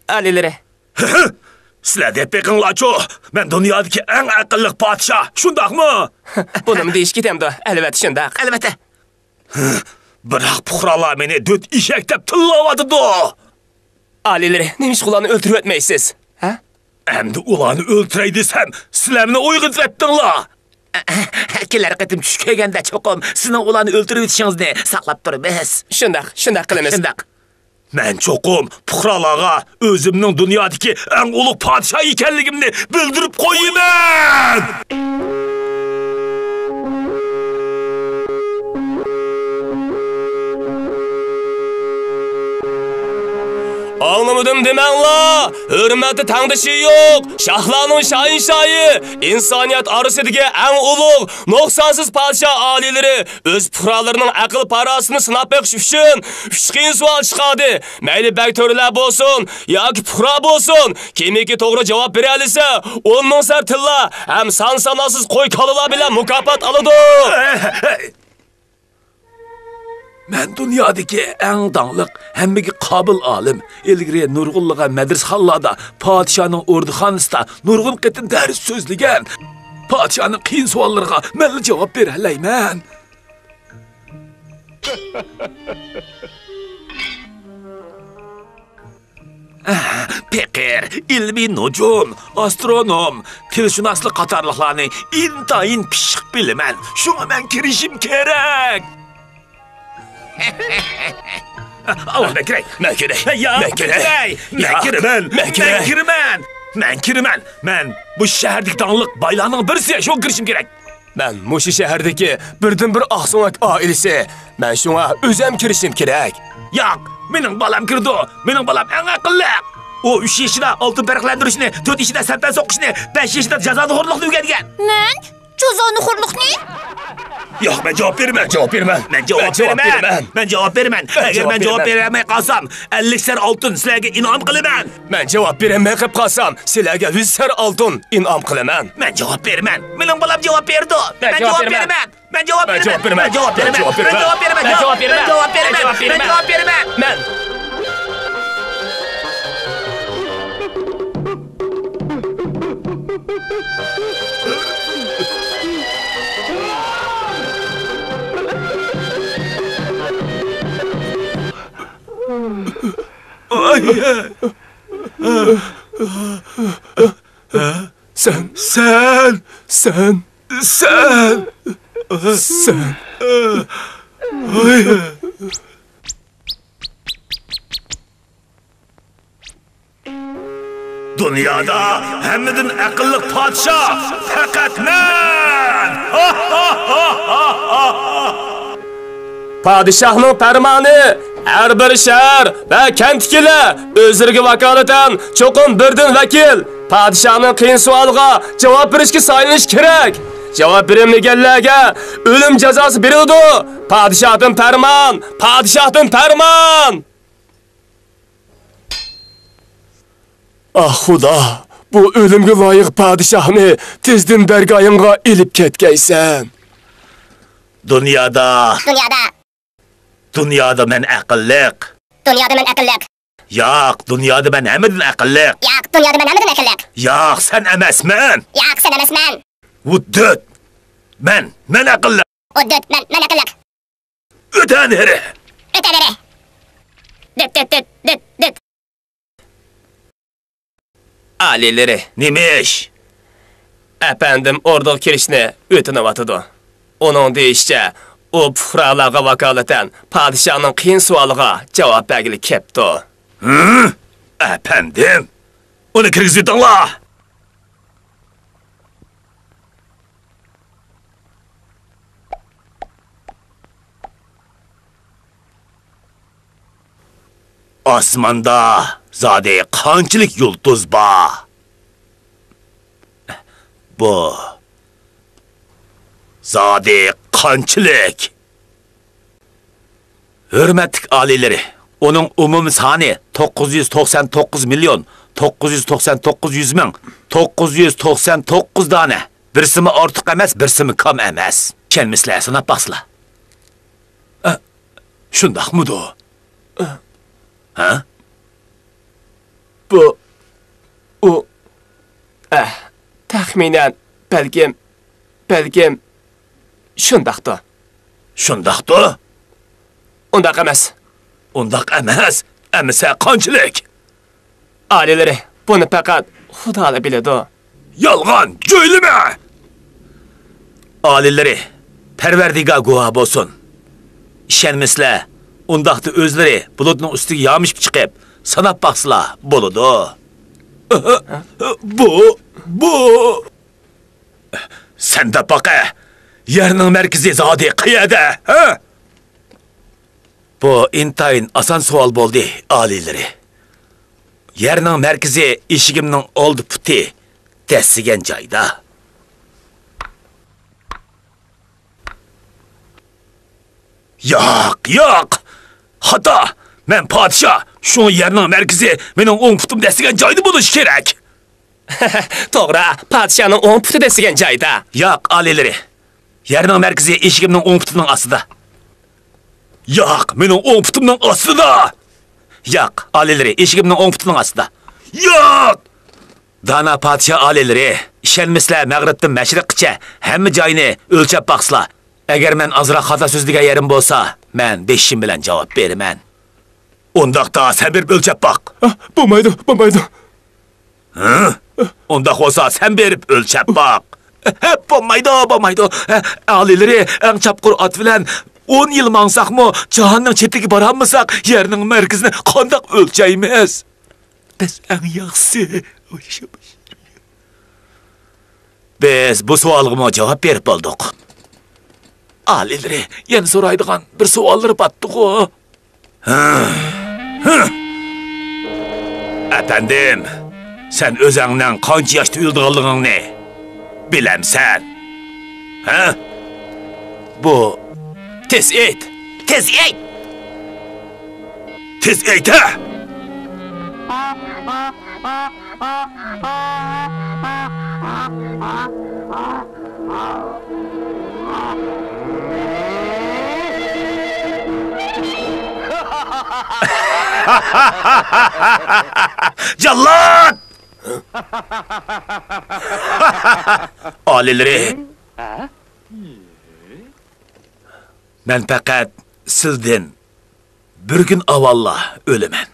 Alileri. Sizlar deb beqinglarchu, men dunyodagi eng aqlli podshoh, shundaqmi? Buni deyish ketamdi, albatta shundaq, albatta. Biroq puhralar meni dud eshak deb tillayotdi. Alileri, nemish ularni o'ltirib o'tmaysiz? Ha? Endi ularni o'ltiray desam, sizlar meni o'yg'itib etdinglar. Kelar qatim tush kelganda cho'qim sizning ularni o'ltirib o'tishingizni saqlab turibmiz. Shundaq qilamiz. Shundaq. Men cho'qim puhralarga o'zimning dunyodagi eng ulug' podshoh ekanligimni bildirib qo'yaman. Anlamadım demanglar. Hurmatli tangdishi yo'q. Shahlarning shohinshoyi, insoniyat orasidagi eng ulug', nuqsonsiz podshoh oliylari o'z puhralarining aql parosini sinab beqish uchun 3 qiyin savol chiqadi. Mayli baktoriyalar bo'lsin yoki puhra bo'lsin, kimiki to'g'ri javob bera olsa, 10 ming sar tilla ham son-sanoqsiz qo'y kolalar bilan mukofot oladi. Men dunyodagi eng dangliq, hammaga qobil olim, ilgari nurg'unliga madrasaxonlarda, podshohning o'rdaxonasida nurg'un qitin dars so'zlagan. Podshohning qiyin savollariga men javob bera olmayman. Pekir, ilmiy nujum, astronom, tilshunoslik qatorliqlarni intayin pishiq bilaman. Shunga men kirishim kerak. Allah ben kiray. Men bu shahardagi dangliq baylarning birisi, shu kirishim kerak. Men mushu shahardagi birdan bir oqso'mak oilasi. Men shunga o'zim kirishim kerak. Yo'q, mening bolam kirdi. Mening bolam eng aqlli. O 3 yoshida oltin paraqlantirishni, 4 yoshida sarpan so'qishni, 5 yoshida jazoni xo'rliqni o'rgangan. Men jazoni xo'rliqni? Yo'q, men javob beraman. Men javob beraman. Agar men javob bermay qolsam, 50 sar oltin sizlarga inom qilaman. Men javob bermay qolsam, sizlarga 100 sar oltin inom qilaman. Men javob beraman. Mening bolam javob berdi. Men javob beraman. Sen. Dünyada hammadan aqlli podshoh faqat men. Padişahның farmoni har bir shahar va kentkilar o'zlariga vakolatan cho'qim birdan vakil padishahning qiyin savoliga javob berishga saylanish kerak. Javob bermaganlarga o'lim jazosi berildi. Padishahdan farmon. Ah Xudo, bu o'limga loyiq padishahni tezdan dargoyingga ilib ketgaysan. Dünyada men aqlliq. Yo'q, dunyoda men hammadan aqlliq. Yo'q, sen emasman. Uddut. Men aqlliq. O'tan eri. Dit. Alileri. Nimish? Efendim orada kirishni o'tinayotidu. Onun deyishcha, o puhralarga vakolatan padishahning qiyin savoliga javob bergili kepti. Efendim? Uni kirgizinglar. Osmonda zodi qanchalik yulduz bor? Bu zodi qanchalik? Hurmatli oliylari, uning umumiy soni 999 million 999 100 ming 999 dona. Birsimi ortiq emas, birsimi kam emas. Kelmislar sanab baqsizlar. Şundaqmıdı? Ha? Bu o taxminen belkim şundaqdı. Şundaqdı? Undaq emas. Undaq emas. Əmsə qançılıq. Aliləri bunu faqat Xudo biladi. Yalğan, göylümə! Aliləri, Pərverdigar guvoh bolsun. İşenmislə, undaqdı özləri buludun üstüge yağmış çıkıp sanap baxsılar boludu. Bu... Sen de bak yerinin merkezi zadi qiyada, ha? Bu intayın asan sual boldu, aliləri. Yerinin merkezi işigimnin oldu puti, tesigen cayda. Yok. Hatta men padişah, şu yerinin merkezi benim 10 putum desigen caydı buluş gerek. To'g'ri, podshoning 10 puti desigan joyda. Yok alileri. Yerinin merkezi işigimnin 10 putunun aslında. Yok, mening 10 putumning ostida. Yok, alileri, işigimnin 10 putunun aslında. Yok! Dana padişah alileri, işenmisler Mag'ribdan Mashriqgacha hamma joyini o'lchab baqslar. Agar men azroq xato so'zligan yerim bo'lsa, men 5 bilan javob beraman. Undaqda sen berib o'lchab baq. Bo'lmaydi. Undaq bo'lsa sen berib o'lchab baq. Bo'lmaydi. Alileri, eng chapqur ot bilan 10 yil mansaqmi, jahonning chetiga boramisak, yerning markazini qandoq o'lchaymiz? Biz eng yaxshisi o'lishimiz. Biz bu savolga javob berib boldik. Alileri, yana so'raydigan bir savollar batdi-ku. Efendim, sen özünden qancha yoshda o'ldiganligingni bilamsan? Ha? Bu Tez ayt. Tez ayt ha! Jallat! Alileri. Men faqat sizden bir gün avalla ölemen.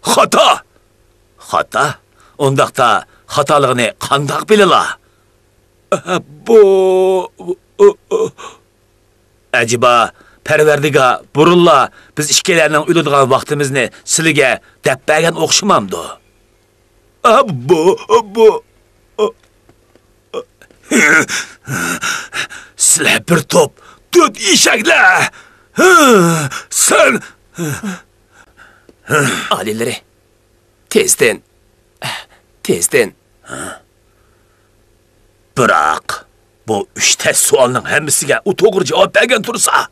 Xata? Ondaqda xatalığını qandaq bilila? Acaba Pərverdigar burulla biz işkelerinin ölüdüğün vaxtimizni silige dəbbəyən oxşumamdı. Sizler bir top, 4 işekler. Sen... Aliləri, tezden. Bırak, bu 3 test sualının hemisiga o to'g'ri javob bergan tursa.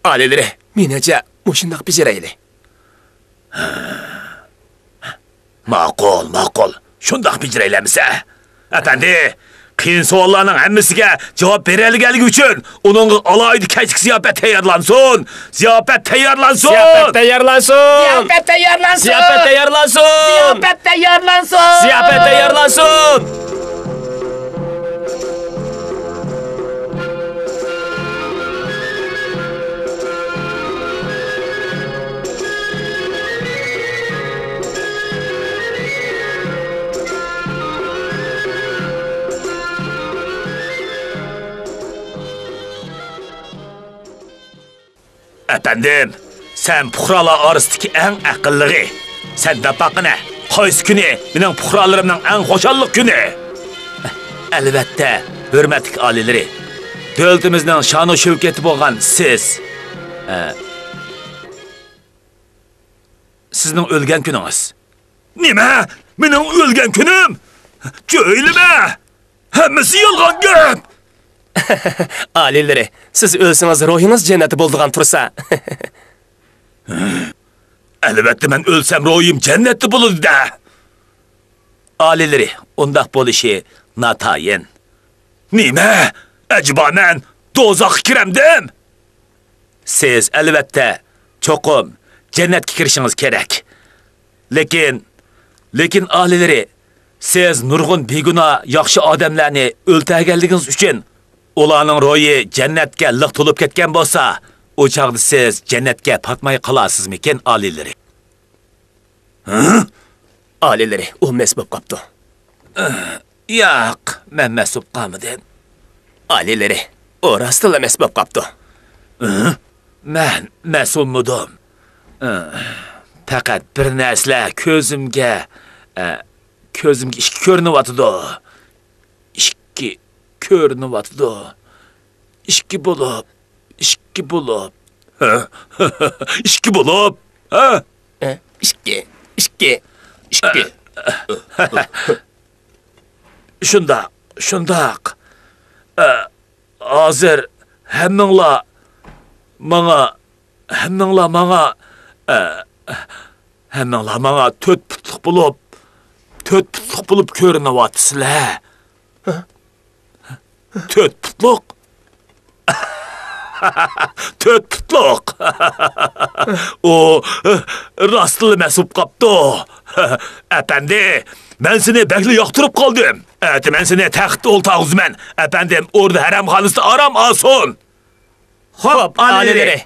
Aliləri, menəcə mushundaq bijirayli. Ma'qul. Shundaq bijiraylamisa. Efendi, qiyin savollarning hammasiga javob beralganligi uchun uning alayda kechki ziyofat tayyorlansin. Ziyofat tayyorlansin. Efendim, sen puhralar arasındaki en akıllığı. Sen de bakına, qaysi günü benim puhralarımın en hoşallık günü. Elbette, hürmetlik alileri. Devletimizin şanı şevketi boğan siz. Sizin ölgen gününüz. Nime? Benim ölgen günüm? Köylüme! Hemmesi yalgan gep! Aliləri, siz ölsəniz ruhunuz cənnəti bulduğan tursa. Elbette ben ölsem ruhum cennette bulur da. Alileri, ondaq bolişi natayin. Nime? Acaba ben dozaq kiremdim? siz albatta cho'qim jannatga kirishingiz kerak. Lekin ahlileri, siz nurg'un beguna yaxshi odamlarni o'ltirganligingiz uchun ularning ro'yi jannatga liq to'lib ketgan bo'lsa, o chaqda siz jannatga patmay qolasizmikin ahlileri? Alileri, o mesbub qapti. Yo'q, men mas'ul qolmadim. Alileri, o rastla mesbub qapti. Men mas'ulmidim. Faqat bir narsa ko'zimga ishki ko'rinyapti. Ishki ko'rinyapti. Ishki bo'lib. Ishki bo'lib. Ha? İşki. Shundaq. Hozir hammanglar manga to'rt putliq bo'lib ko'rinyapsizlar. To'rt putliq. To'rt putliq. O rastlı mesub qapti. Efendi, men seni bekli yoqtirib qoldim. Men seni taxtda o'ltag'izman. Efendim, orada haramxonasida aram olsin. Xo'p, alileri.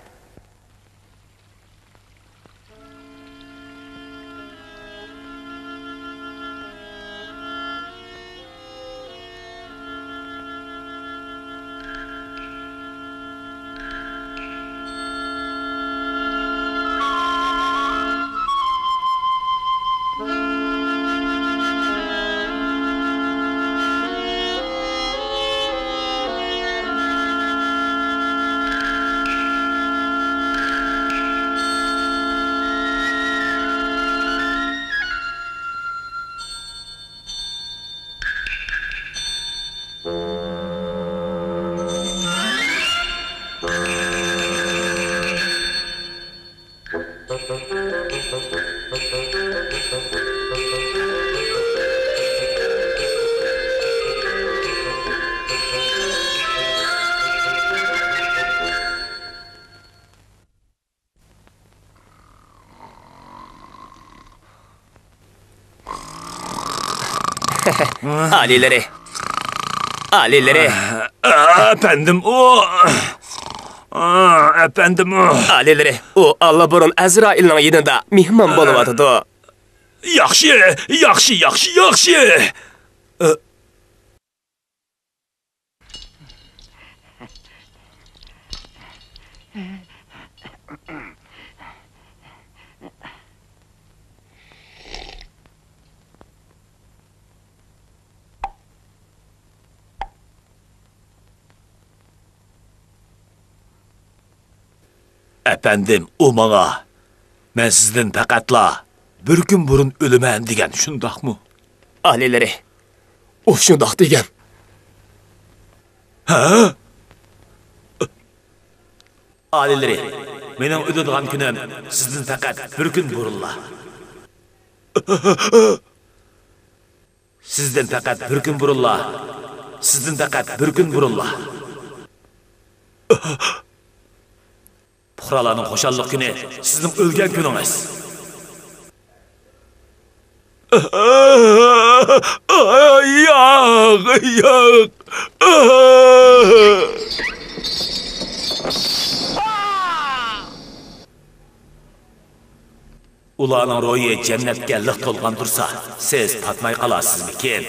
Alileri. Efendim o. Efendim o. Alileri, o Allah burun Azrail'nin yanında mihman boluvatıdı. Yaxshi. Efendim, o bana, ben sizden faqatla bir gün burun ölümen degen, şundaq mı? Alileri, o şundaq degen. Ha? Alileri, mening ödediğim günüm sizden faqat bir gün burunla. Sizden faqat bir gün burunla. Puhralarning xo'shallik kuni sizning o'lgan kuningiz. Yo'q. Ularning ro'yi jannatga liq to'lgan tursa, siz patmay qolasizmikin?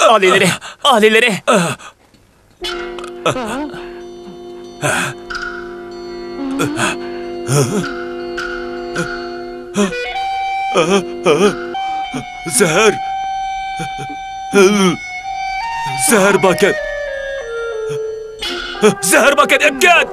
Alileri. Zehir paket etken.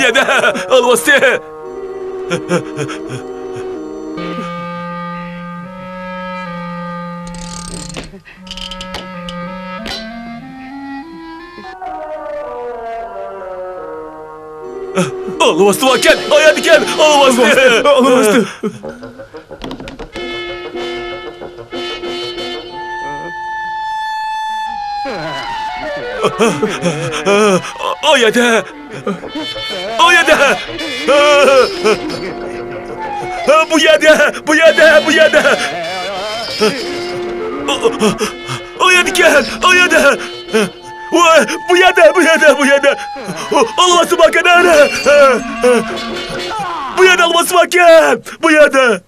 يا ده الوسيء Alıbastı vaken, ayadiken, alıbastı. Alıbastı. Ayade. Ayade. Bu yerde, bu yerde, bu yerde. Ayadiken, ayade. Bu yerde, bu yerde, bu yerde. Alması bakın ana. Bu yerde alması bakın. Bu yerde.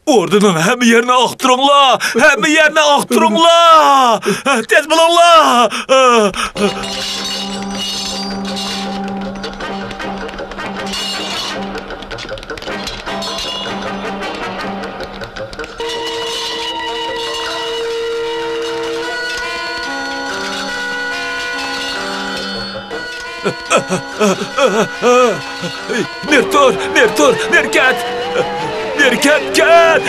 Ordunun hem yerine aktırınla, hem yerine aktırınla. Tez bulunla. Nertur, nertur, nerket. Nerket, ket.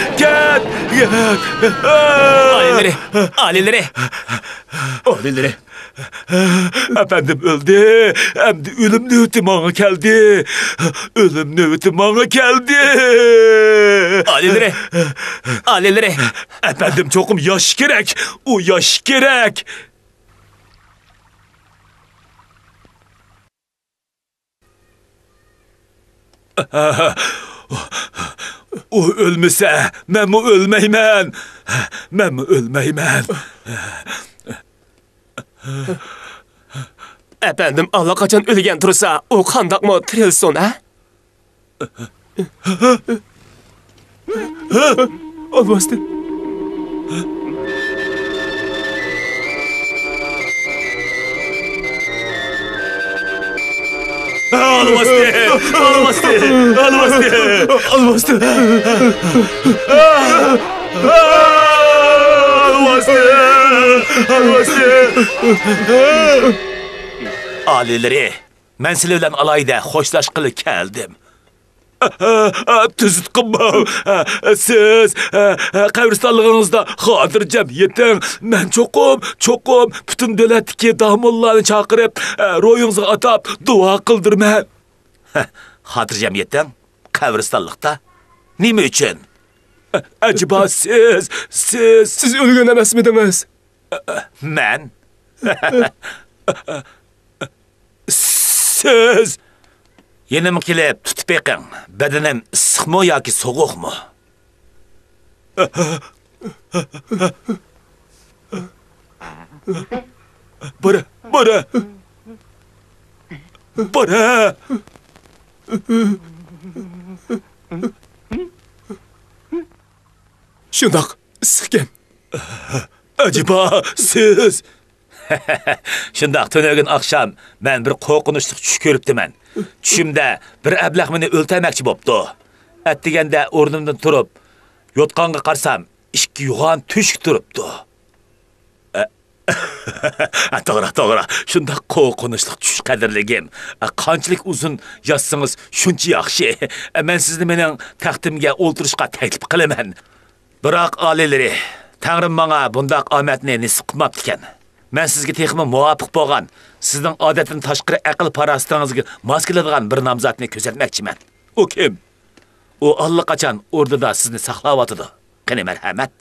Alileri, alileri. Alileri. Efendim öldü. Hem de ölüm nöbeti bana geldi. Ölüm nöbeti bana geldi. Alileri, alileri. Efendim çokum yaş gerek. O yaş gerek. O ölmese, ben mi ölmeymen? Ben mi ölmeymen? Efendim, Allah kaçan ölgen tursa, o kandak mı tirilsin, ha? Olmazdı. Almastı, almastı, almastı, almastı. Almastı, almastı. Alileri, ben sizlerle alayda hoşlaşkılı geldim. Tüzütküm bu. Siz kabristanlığınızda hatırcam yetin. Ben çokum bütün devletki dağmollarını çakırıp royunuza atap dua kıldırmam. Hatırcam yetin kabristanlıkta. Nime için? Acaba siz ölgen emez miydiniz? Ben? Siz? Yenim kelip tutup ekin. Bedenim ısık mı yoki soğuk mu? Bana. Şundak, sıkken. Acaba siz? Şundak tönögün akşam ben bir korkunçluk tuş görüptümen. Düşümde bir ablaq meni öltemekçi boptu. Etdigende ornumdan turup, yotqanға qarsam, işki yuğan tüşk turuptu. Doğru. Şundak korkunçluk tuş qadirligim. Qanchalik uzun yazsınız şuncha yaxshi. Men sizni mening taxtimga o'ltirishga taklif qilaman. Biroq alileri, Tangrim bana bundaq omadni nisib qilmabdi ekan. Men sizga texmi muvofiq bo'lgan, sizning odatini tashqari aql parastingizga mos keladigan bir nomzodni ko'rsatmoqchiman. U kim? U allaqachon o'rnida sizni saqlayotidi. Qani marhamat.